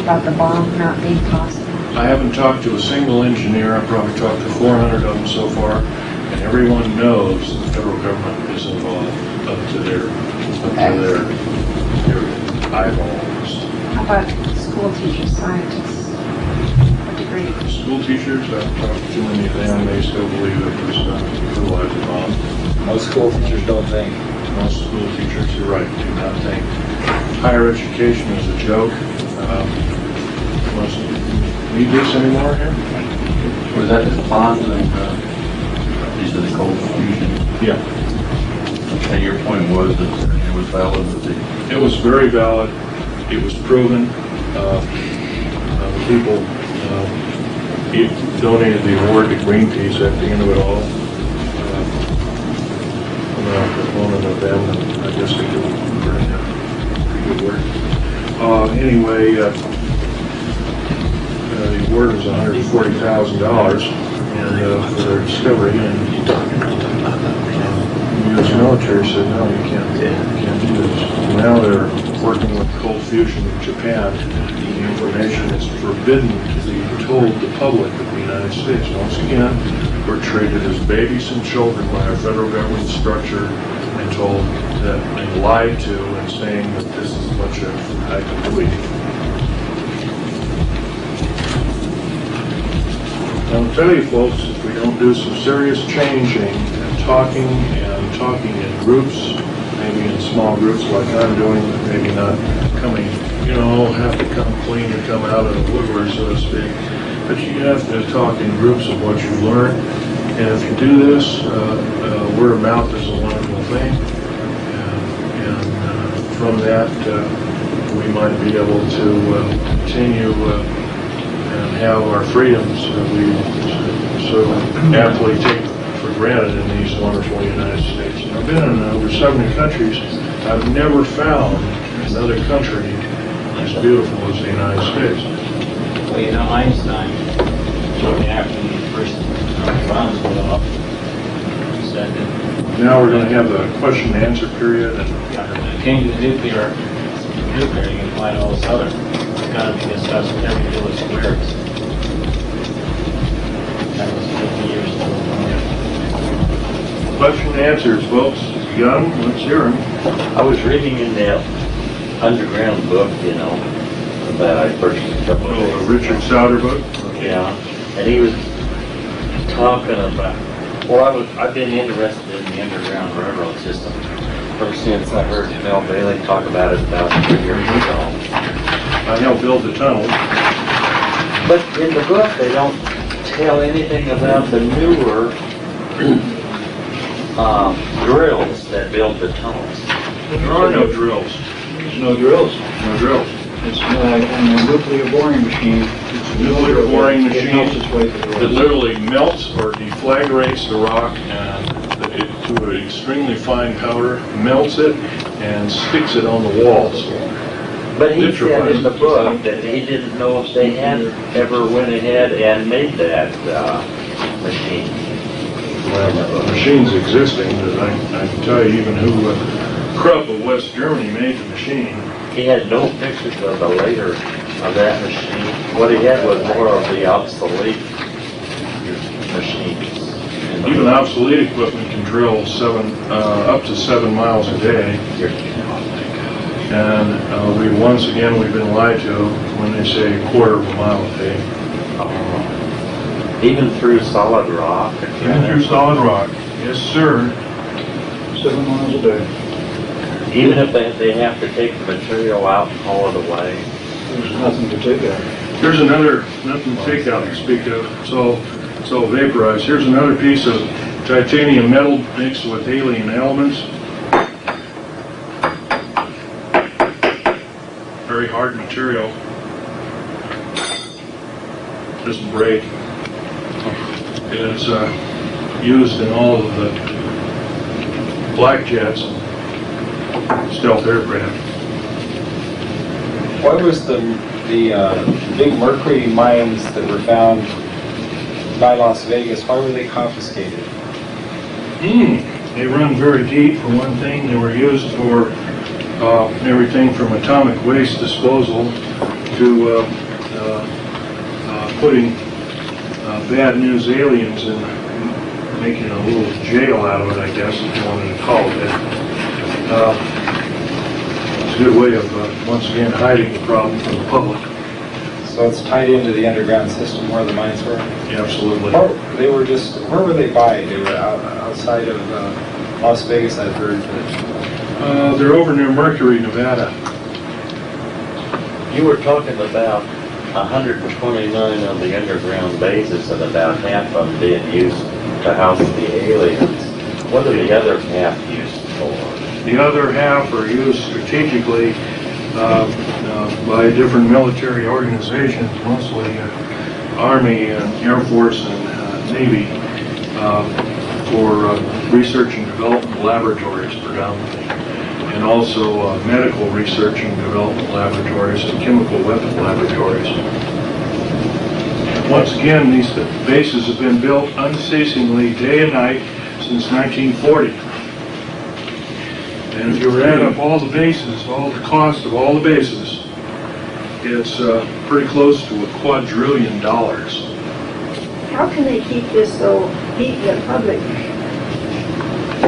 about the bomb not being possible? I haven't talked to a single engineer. I've probably talked to 400 of them so far, and everyone knows the federal government is involved up to their eyeballs. How about school teachers, scientists? What degree? School teachers, I've talked to too many of them. They still believe it was a fertilizer bomb. Most school teachers don't think. Most school teachers, you're right, do not think. Higher education is a joke. Must need this anymore here? Was that the bonds and these are the cold fusion? Yeah. And your point was that it was valid? It was very valid. It was proven. People donated the award to Greenpeace at the end of it all. I'm not a proponent of them, and I guess they do pretty good work. Anyway, the award was $140,000 for their discovery, and the U.S. military said, no, you can't do this. Now they're working with cold fusion in Japan. The information is forbidden to be told the public of the United States. Once again, we're treated as babies and children by our federal government structure and told that and lied to and saying that this is a bunch of hype. I'll tell you folks, if we don't do some serious changing and talking in groups, maybe in small groups like I'm doing, maybe not coming, have to come clean or come out of the woodwork, so to speak. But you have to talk in groups of what you learn. And if you do this, word of mouth is a wonderful thing. And from that, we might be able to continue and have our freedoms that we so aptly take for granted in these wonderful United States. And I've been in over 70 countries. I've never found another country as beautiful as the United States. Well, Einstein, shortly after the first rounds went off, said that Now we're going to have the question and answer period. And came to nuclear, you can find all this other. It's got to be discussed with every village squares. That was 50 years ago. question and answers, folks. You got them? Let's hear them. I was reading in that underground book, that I purchased a couple of days Oh, Richard Sauter book? Yeah, and he was talking about, I've been interested in the underground railroad system ever since I heard Mel Bailey talk about it about 3 years ago. I helped build the tunnel. But in the book, they don't tell anything about the newer drills that build the tunnels. There are no drills. There's no drills. No drills. It's a nuclear boring machine. It's a nuclear boring It helps its way through the that road. literally melts or deflagrates the rock and to an extremely fine powder, melts it, and sticks it on the walls. But he said in the book that he didn't know if they had ever went ahead and made that machine. Well, the machine's existing, but I can tell you even who Krupp of West Germany made the machine. He had no pictures of the later of that machine. What he had was more of the obsolete machines. Even obsolete equipment can drill up to 7 miles a day. And we've been lied to when they say a quarter of a mile a day. Even through solid rock. Even through solid rock. Yes, sir. 7 miles a day. Even if they have to take the material out and haul it away. There's nothing to take out. Here's nothing to take out to speak of. It's all vaporized. Here's another piece of titanium metal mixed with alien elements. Very hard material. Doesn't break. It's used in all of the black jets and stealth aircraft. Why was the big mercury mines that were found by Las Vegas, why were they confiscated? They run very deep, for one thing. They were used for everything from atomic waste disposal to putting bad news aliens and making a little jail out of it, I guess, if you wanted to call it that. It's a good way of, once again, hiding the problem from the public. So it's tied into the underground system where the mines were? Absolutely. Or they were just, where were they by? They were outside of Las Vegas, I've heard. They're over near Mercury, Nevada. You were talking about 129 of the underground bases and about half of them being used to house the aliens. What are the other half used for? The other half are used strategically by different military organizations, mostly Army and Air Force and Navy, for research and development laboratories predominantly, and also medical research and development laboratories and chemical weapon laboratories. Once again, these bases have been built unceasingly day and night since 1940. And if you were to add up all the bases, all the cost of all the bases, it's pretty close to $2 quadrillion. How can they keep this so, keep the public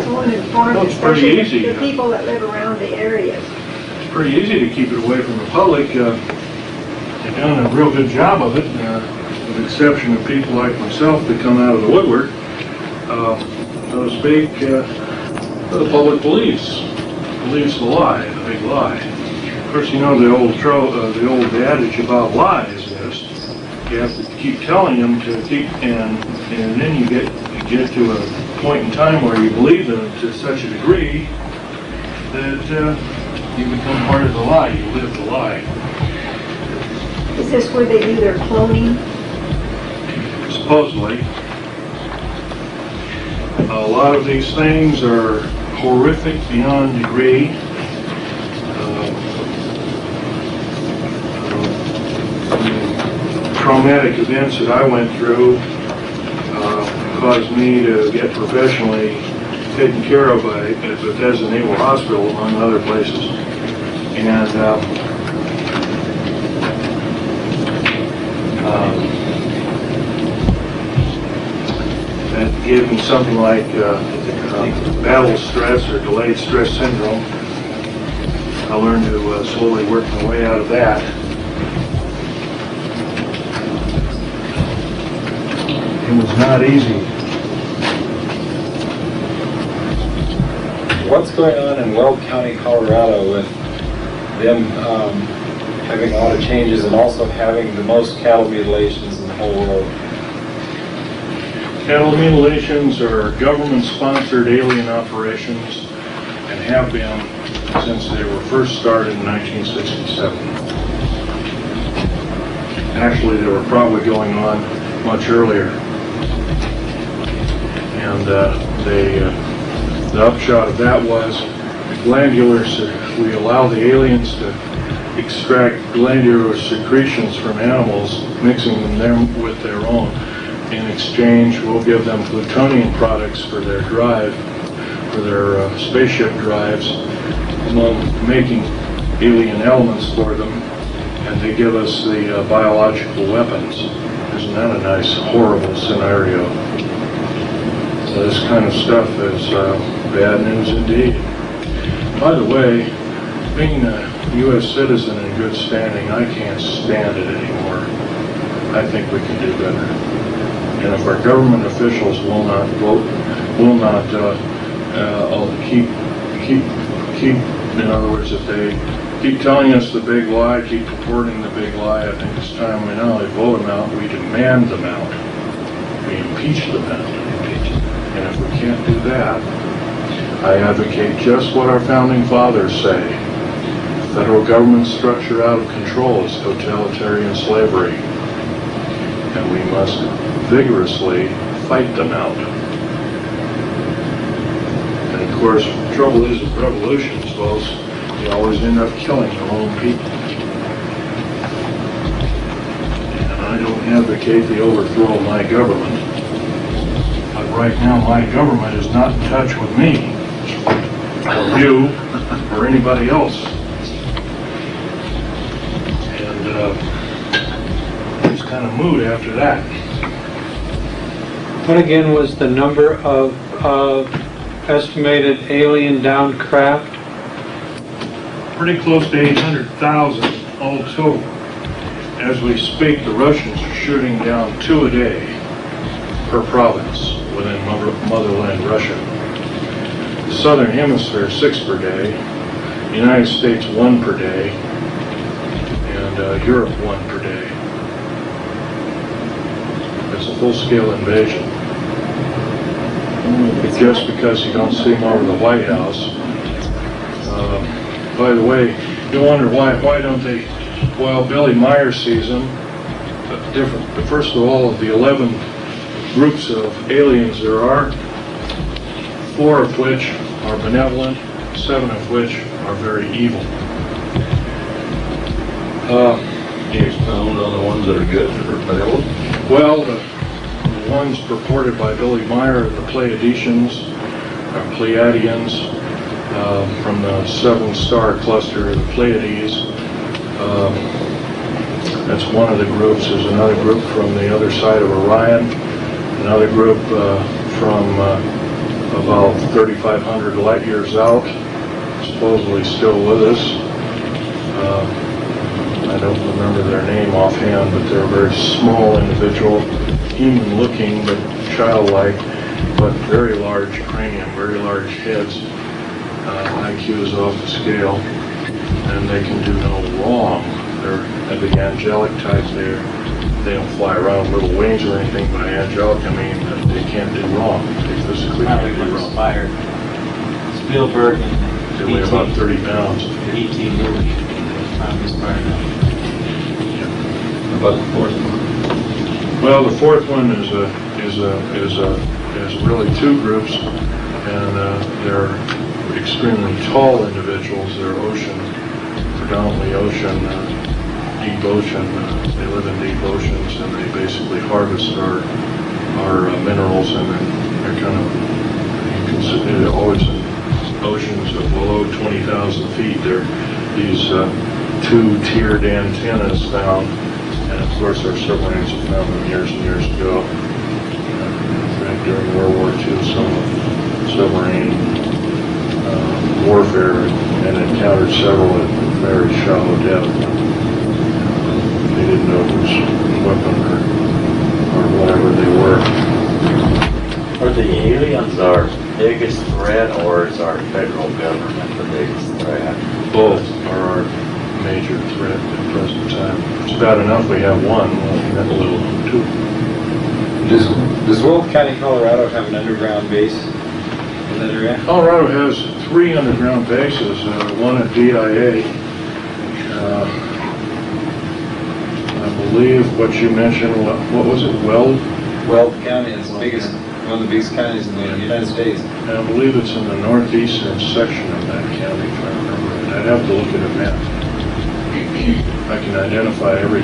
so uninformed, Well, it's pretty especially easy. the people that live around the areas? It's pretty easy to keep it away from the public. They've done a real good job of it, with the exception of people like myself that come out of the woodwork, so to speak. The public believes the lie, the big lie. Of course, you know the old adage about lies is you have to keep telling them to keep, and then you get to a point in time where you believe them to such a degree that you become part of the lie. You live the lie. Is this where they do their cloning? Supposedly, a lot of these things are horrific beyond degree. Traumatic events that I went through caused me to get professionally taken care of at Bethesda Naval Hospital, among other places. And that gave me something like battle stress or delayed stress syndrome. I learned to slowly work my way out of that. It was not easy. What's going on in Weld County, Colorado with them having a lot of changes and also having the most cattle mutilations in the whole world? Cattle mutilations are government-sponsored alien operations and have been since they were first started in 1967. Actually, they were probably going on much earlier. And the upshot of that was we allow the aliens to extract glandular secretions from animals, mixing them with their own. In exchange, we'll give them plutonium products for their drive, for their spaceship drives, among making alien elements for them, and they give us the biological weapons. Isn't that a nice, horrible scenario? So this kind of stuff is bad news indeed. By the way, being a U.S. citizen in good standing, I can't stand it anymore. I think we can do better. And if our government officials will not vote, will not keep, in other words, if they keep telling us the big lie, keep reporting the big lie, I think it's time we not only vote them out, we demand them out. We impeach them out. And if we can't do that, I advocate just what our founding fathers say. Federal government structure out of control is totalitarian slavery. And we must vigorously fight them out. And of course, the trouble is with revolutions, folks, you always end up killing your own people. And I don't advocate the overthrow of my government. But right now, my government is not in touch with me, or you, or anybody else. And kind of mood after that. What again was the number of estimated alien downed craft? Pretty close to 800,000 all total. As we speak, the Russians are shooting down 2 a day per province within motherland Russia. The Southern Hemisphere, 6 per day. The United States, 1 per day. And Europe, 1 per day. It's a full-scale invasion. Just because you don't see them over the White House. By the way, you wonder why don't they? Well, Billy Meyer sees them different. But first of all, of the 11 groups of aliens there are, 4 of which are benevolent, 7 of which are very evil. Can you expound on the ones that are good or benevolent? Well, the ones purported by Billy Meyer are the Pleiadians, Pleiadians, from the 7-star cluster, the Pleiades. That's one of the groups. There's another group from the other side of Orion, another group from about 3,500 light years out, supposedly still with us. I don't remember their name offhand, but they're a very small individual, human-looking but childlike, but very large cranium, very large heads. IQ is off the scale, and they can do no wrong. They're the angelic type. They don't fly around with little wings or anything. By angelic, I mean that they can't do wrong. They physically can't do wrong. Inspired Spielberg and They weigh about 30 pounds. E.T. movie was probably inspired them. About the fourth one? Well, the fourth one is really 2 groups, and they're extremely tall individuals. They're predominantly ocean, deep ocean. They live in deep oceans, and they basically harvest our minerals, and they're kind of, you can see they're always in oceans of below 20,000 feet. They're these 2-tiered antennas found, and of course our submarines have found them years and years ago. During World War II, some submarine warfare, and encountered several at very shallow depth. They didn't know whose weapon or whatever they were. Are the aliens our biggest threat, or is our federal government the biggest threat? Both are our major threat at the present time. It's bad enough we have one, we'll have a little 2. Does Wolf County, Colorado have an underground base in that area? Colorado has 3 underground bases, one at DIA. I believe what you mentioned, what was it, Weld? Weld County is the biggest, one of the biggest counties in the United States. And I believe it's in the northeastern section of that county, if I remember it. I'd have to look at a map. I can identify every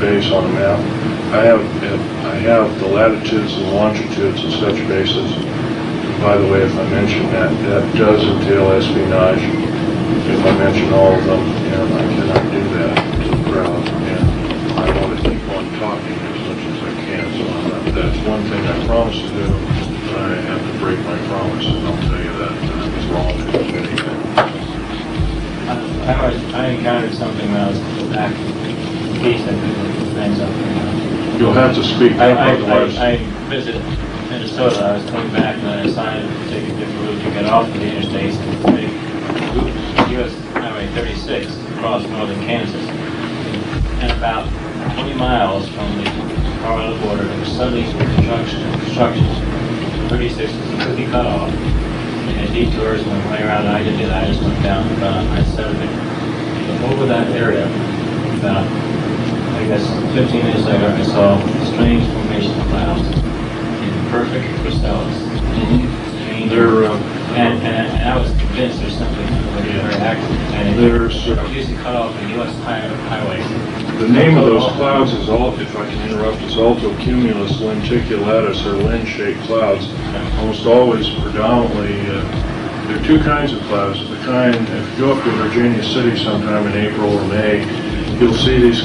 base on a map. I have the latitudes and longitudes of such bases. By the way, if I mention that does entail espionage. If I mention all of them, and I cannot do that to the crowd, and I want to keep on talking as much as I can. So that's one thing I promised to do, but I have to break my promise, and I'll tell you that I was wrong to do anything. I encountered something when I was back in case I could things up there. You'll have to speak up, otherwise. I visited Minnesota. I was coming back and I decided to take a different route to get off of the interstates and take US Highway 36 across northern Kansas. And about 20 miles from the Colorado border, there was suddenly some construction. 36 was completely cut off. And had detours and went right around. I didn't do that. I just went down and found I set it. But over that area, about I guess 15 minutes later, I saw strange formation clouds in perfect crystals. Strange. And I was convinced there's something very active. And There's usually cut off the U.S. highway. the name of those clouds is if I can interrupt, is altocumulus lenticulatus, or lens-shaped clouds. Almost always predominantly, there are 2 kinds of clouds. The kind, if you go up to Virginia City sometime in April or May, you'll see these